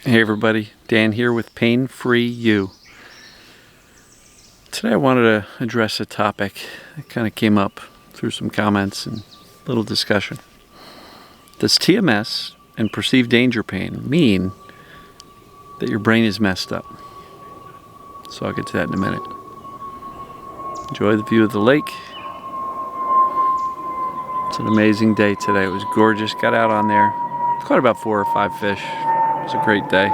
Hey everybody, Dan here with Pain Free You. Today I wanted to address a topic that kind of came up through some comments and a little discussion. Does TMS and perceived danger pain mean that your brain is messed up? So I'll get to that in a minute. Enjoy the view of the lake. It's an amazing day today. It was gorgeous. Got out on there. Caught about 4 or 5 fish. It was a great day.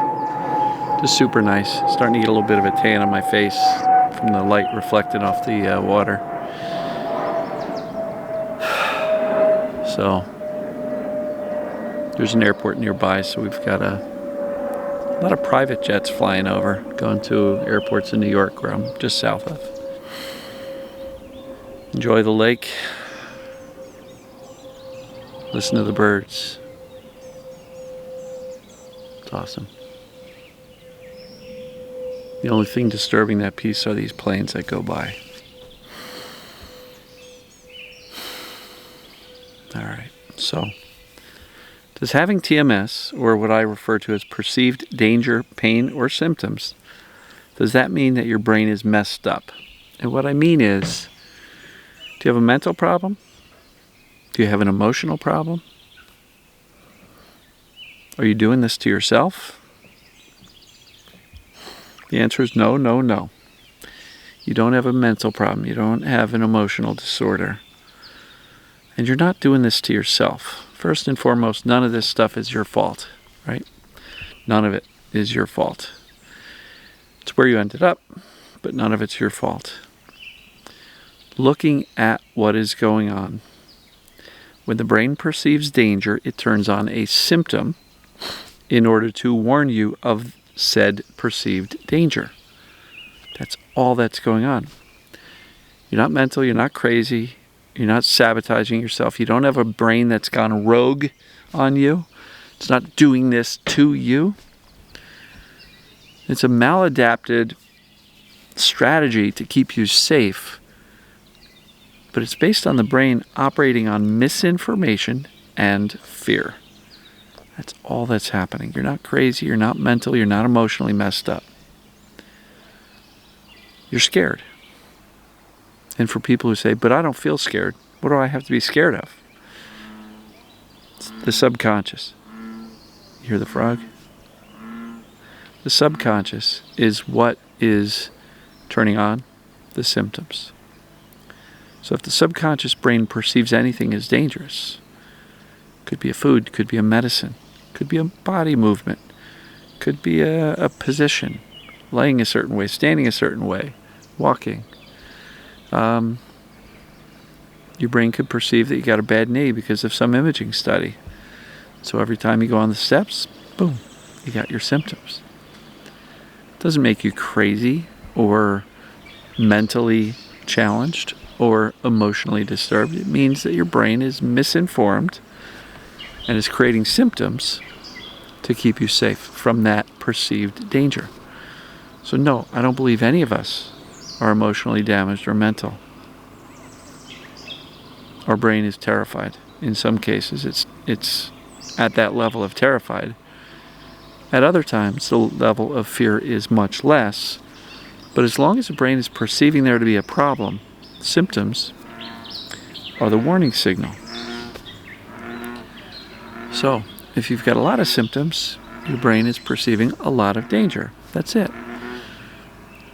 Just super nice. Starting to get a little bit of a tan on my face from the light reflected off the water. So there's an airport nearby, so we've got a lot of private jets flying over, going to airports in New York where I'm just south of. Enjoy the lake. Listen to the birds. It's awesome. The only thing disturbing that piece are these planes that go by. Alright, so does having TMS, or what I refer to as perceived danger, pain, or symptoms, does that mean that your brain is messed up? And what I mean is, do you have a mental problem? Do you have an emotional problem? Are you doing this to yourself? The answer is no, no, no. You don't have a mental problem. You don't have an emotional disorder. And you're not doing this to yourself. First and foremost, none of this stuff is your fault, right? None of it is your fault. It's where you ended up, but none of it's your fault. Looking at what is going on. When the brain perceives danger, it turns on a symptom in order to warn you of said perceived danger. That's all that's going on. You're not mental, you're not crazy, you're not sabotaging yourself. You don't have a brain that's gone rogue on you. It's not doing this to you. It's a maladapted strategy to keep you safe, but it's based on the brain operating on misinformation and fear. That's all that's happening. You're not crazy, you're not mental, you're not emotionally messed up. You're scared. And for people who say, but I don't feel scared, what do I have to be scared of? It's the subconscious. You hear the frog? The subconscious is what is turning on the symptoms. So if the subconscious brain perceives anything as dangerous, could be a food, could be a medicine, could be a body movement, could be a position, laying a certain way, standing a certain way, walking. Your brain could perceive that you got a bad knee because of some imaging study. So every time you go on the steps, boom, you got your symptoms. It doesn't make you crazy or mentally challenged or emotionally disturbed. It means that your brain is misinformed and is creating symptoms to keep you safe from that perceived danger. So no, I don't believe any of us are emotionally damaged or mental. Our brain is terrified. In some cases, it's at that level of terrified. At other times, the level of fear is much less. But as long as the brain is perceiving there to be a problem, symptoms are the warning signal. So, if you've got a lot of symptoms, your brain is perceiving a lot of danger. That's it.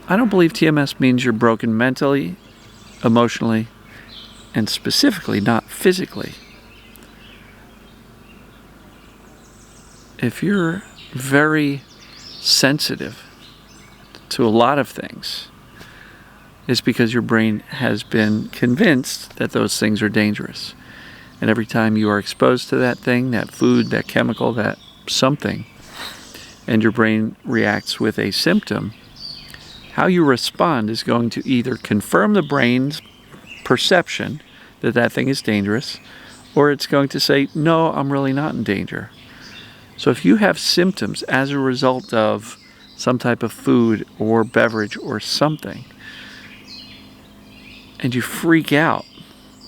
I don't believe TMS means you're broken mentally, emotionally, and specifically not physically. If you're very sensitive to a lot of things, it's because your brain has been convinced that those things are dangerous. And every time you are exposed to that thing, that food, that chemical, that something, and your brain reacts with a symptom, how you respond is going to either confirm the brain's perception that that thing is dangerous, or it's going to say, no, I'm really not in danger. So if you have symptoms as a result of some type of food or beverage or something, and you freak out,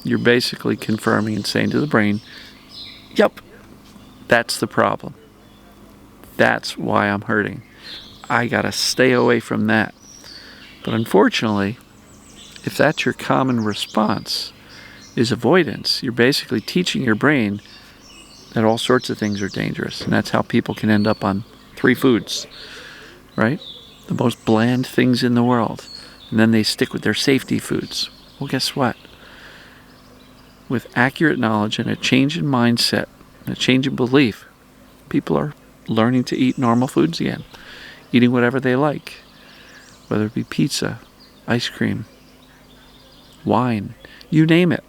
you're basically confirming and saying to the brain, yep, that's the problem. That's why I'm hurting. I gotta stay away from that. But unfortunately, if that's your common response, is avoidance, you're basically teaching your brain that all sorts of things are dangerous. And that's how people can end up on 3 foods, right? The most bland things in the world. And then they stick with their safety foods. Well, guess what? With accurate knowledge and a change in mindset, and a change in belief, people are learning to eat normal foods again, eating whatever they like, whether it be pizza, ice cream, wine, you name it.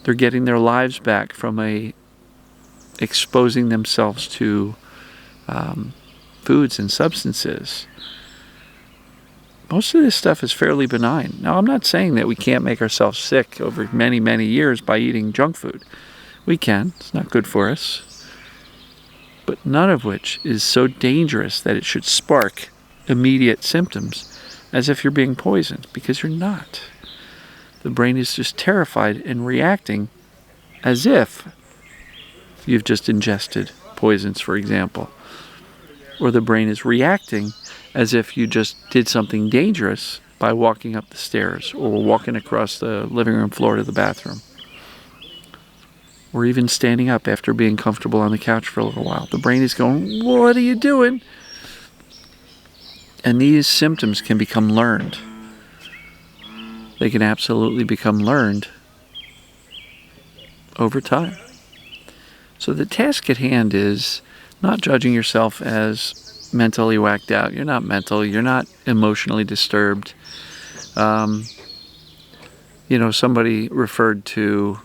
They're getting their lives back from exposing themselves to foods and substances. Most of this stuff is fairly benign. Now, I'm not saying that we can't make ourselves sick over many, many years by eating junk food. We can. It's not good for us. But none of which is so dangerous that it should spark immediate symptoms as if you're being poisoned, because you're not. The brain is just terrified and reacting as if you've just ingested poisons, for example. Or the brain is reacting as if you just did something dangerous by walking up the stairs or walking across the living room floor to the bathroom. Or even standing up after being comfortable on the couch for a little while. The brain is going, "What are you doing?" And these symptoms can become learned. They can absolutely become learned over time. So the task at hand is not judging yourself as mentally whacked out. You're not mental. You're not emotionally disturbed. Somebody referred to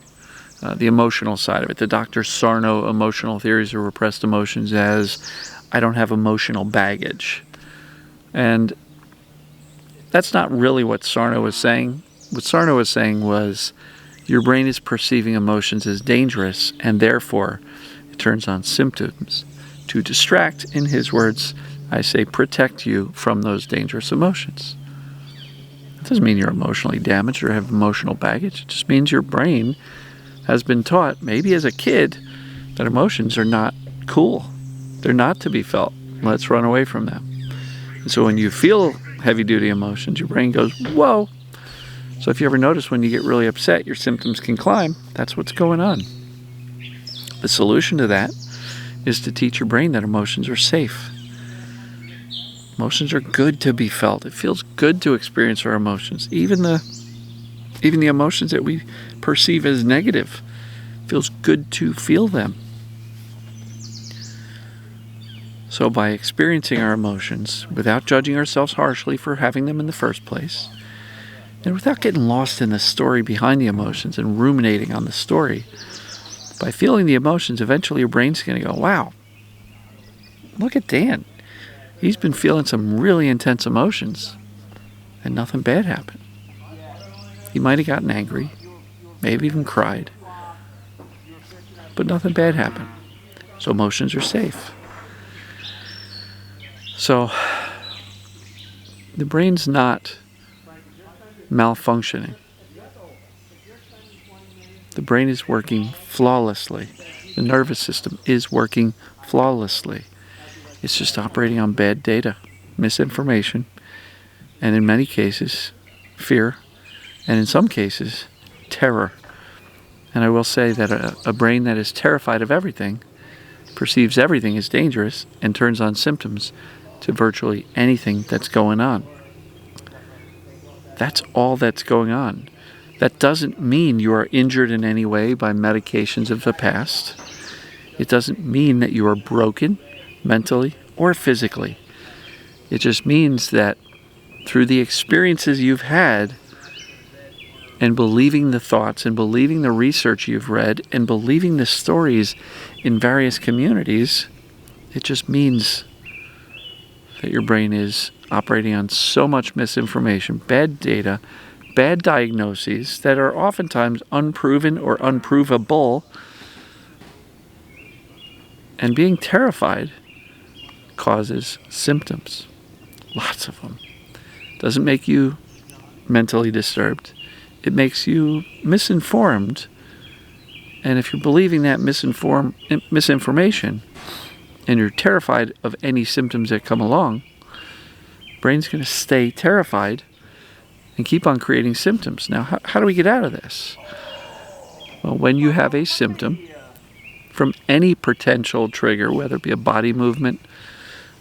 the emotional side of it. The Dr. Sarno emotional theories or repressed emotions as, I don't have emotional baggage. And that's not really what Sarno was saying. What Sarno was saying was, your brain is perceiving emotions as dangerous, and therefore it turns on symptoms to distract, in his words, I say, protect you from those dangerous emotions. It doesn't mean you're emotionally damaged or have emotional baggage. It just means your brain has been taught, maybe as a kid, that emotions are not cool. They're not to be felt. Let's run away from them. And so when you feel heavy-duty emotions, your brain goes, whoa. So if you ever notice when you get really upset, your symptoms can climb. That's what's going on. The solution to that is to teach your brain that emotions are safe. Emotions are good to be felt. It feels good to experience our emotions. Even the emotions that we perceive as negative, it feels good to feel them. So by experiencing our emotions without judging ourselves harshly for having them in the first place, and without getting lost in the story behind the emotions and ruminating on the story, by feeling the emotions, eventually your brain's going to go, wow, look at Dan. He's been feeling some really intense emotions, and nothing bad happened. He might have gotten angry, maybe even cried, but nothing bad happened. So emotions are safe. So the brain's not malfunctioning. The brain is working flawlessly. The nervous system is working flawlessly. It's just operating on bad data, misinformation, and in many cases, fear, and in some cases, terror. And I will say that a brain that is terrified of everything perceives everything as dangerous and turns on symptoms to virtually anything that's going on. That's all that's going on. That doesn't mean you are injured in any way by medications of the past. It doesn't mean that you are broken mentally or physically. It just means that through the experiences you've had and believing the thoughts and believing the research you've read and believing the stories in various communities, it just means that your brain is operating on so much misinformation, bad data, bad diagnoses that are oftentimes unproven or unprovable. And being terrified causes symptoms. Lots of them. Doesn't make you mentally disturbed. It makes you misinformed. And if you're believing that misinformation, and you're terrified of any symptoms that come along, brain's going to stay terrified and keep on creating symptoms. Now, how do we get out of this? Well, when you have a symptom from any potential trigger, whether it be a body movement,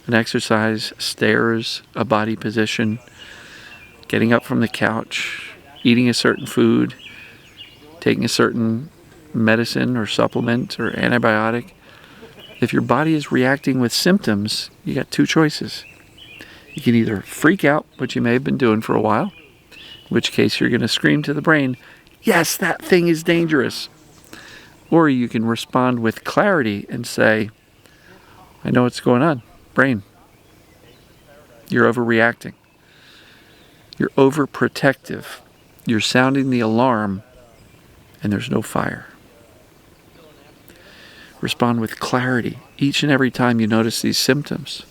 an exercise, stairs, a body position, getting up from the couch, eating a certain food, taking a certain medicine or supplement or antibiotic, if your body is reacting with symptoms, you got two choices. You can either freak out, which you may have been doing for a while, in which case you're going to scream to the brain, yes, that thing is dangerous. Or you can respond with clarity and say, I know what's going on. Brain, you're overreacting. You're overprotective. You're sounding the alarm, and there's no fire. Respond with clarity each and every time you notice these symptoms.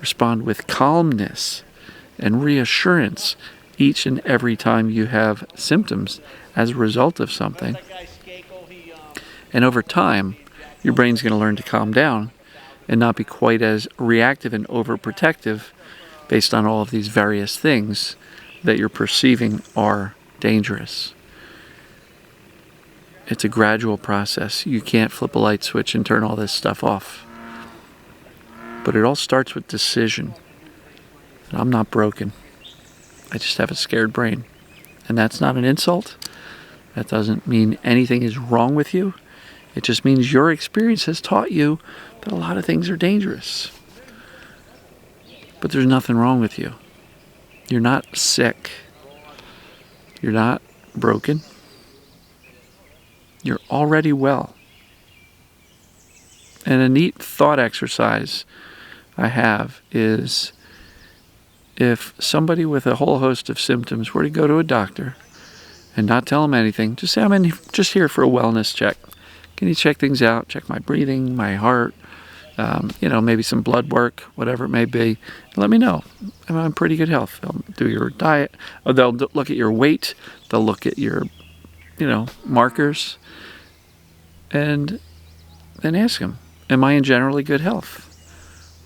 Respond with calmness and reassurance each and every time you have symptoms as a result of something. And over time, your brain's going to learn to calm down and not be quite as reactive and overprotective based on all of these various things that you're perceiving are dangerous. It's a gradual process. You can't flip a light switch and turn all this stuff off. But it all starts with decision. And I'm not broken. I just have a scared brain. And that's not an insult. That doesn't mean anything is wrong with you. It just means your experience has taught you that a lot of things are dangerous. But there's nothing wrong with you. You're not sick. You're not broken. You're already well. And a neat thought exercise I have is if somebody with a whole host of symptoms were to go to a doctor and not tell them anything, just say, I'm just here for a wellness check. Can you check things out? Check my breathing, my heart, maybe some blood work, whatever it may be. Let me know. I'm in pretty good health. They'll do your diet. Or they'll look at your weight. They'll look at your, markers. And then ask them, am I in generally good health?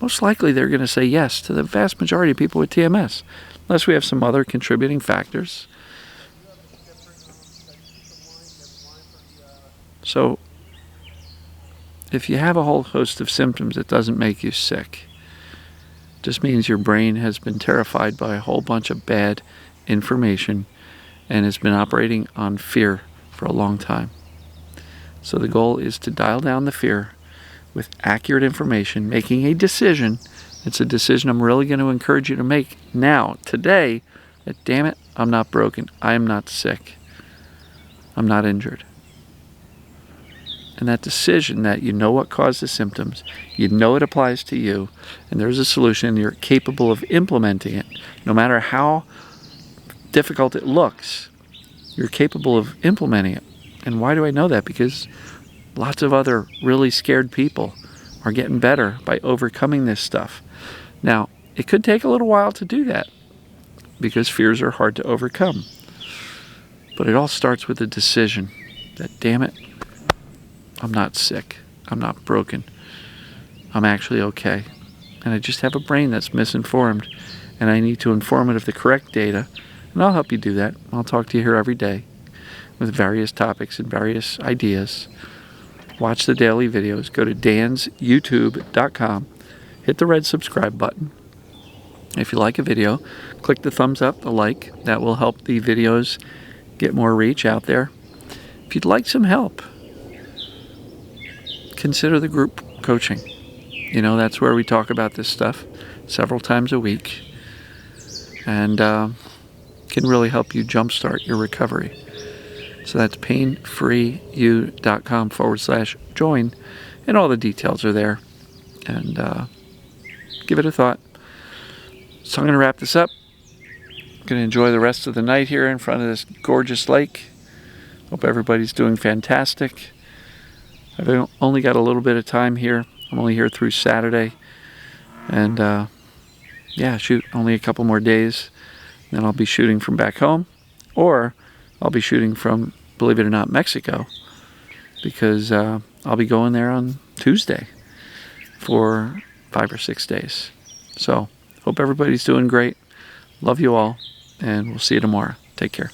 Most likely they're going to say yes to the vast majority of people with TMS, unless we have some other contributing factors. So, if you have a whole host of symptoms, it doesn't make you sick. It just means your brain has been terrified by a whole bunch of bad information and has been operating on fear for a long time. So the goal is to dial down the fear with accurate information, making a decision. It's a decision I'm really going to encourage you to make now, today, that damn it, I'm not broken. I am not sick. I'm not injured. And that decision that you know what caused the symptoms, you know it applies to you, and there's a solution, and you're capable of implementing it. No matter how difficult it looks, you're capable of implementing it. And why do I know that? Because lots of other really scared people are getting better by overcoming this stuff. Now, it could take a little while to do that because fears are hard to overcome. But it all starts with a decision that, damn it, I'm not sick. I'm not broken. I'm actually okay. And I just have a brain that's misinformed, and I need to inform it of the correct data. And I'll help you do that. I'll talk to you here every day with various topics and various ideas. Watch the daily videos. Go to dansyoutube.com. Hit the red subscribe button. If you like a video, click the thumbs up, the like. That will help the videos get more reach out there. If you'd like some help, consider the group coaching. That's where we talk about this stuff several times a week and can really help you jumpstart your recovery. So that's painfreeyou.com/join, and all the details are there. And give it a thought. So I'm going to wrap this up. I'm going to enjoy the rest of the night here in front of this gorgeous lake. Hope everybody's doing fantastic. I've only got a little bit of time here. I'm only here through Saturday. And only a couple more days. Then I'll be shooting from back home. Or I'll be shooting from, believe it or not, Mexico. Because I'll be going there on Tuesday. for 5 or 6 days. So, hope everybody's doing great. Love you all, and we'll see you tomorrow. Take care.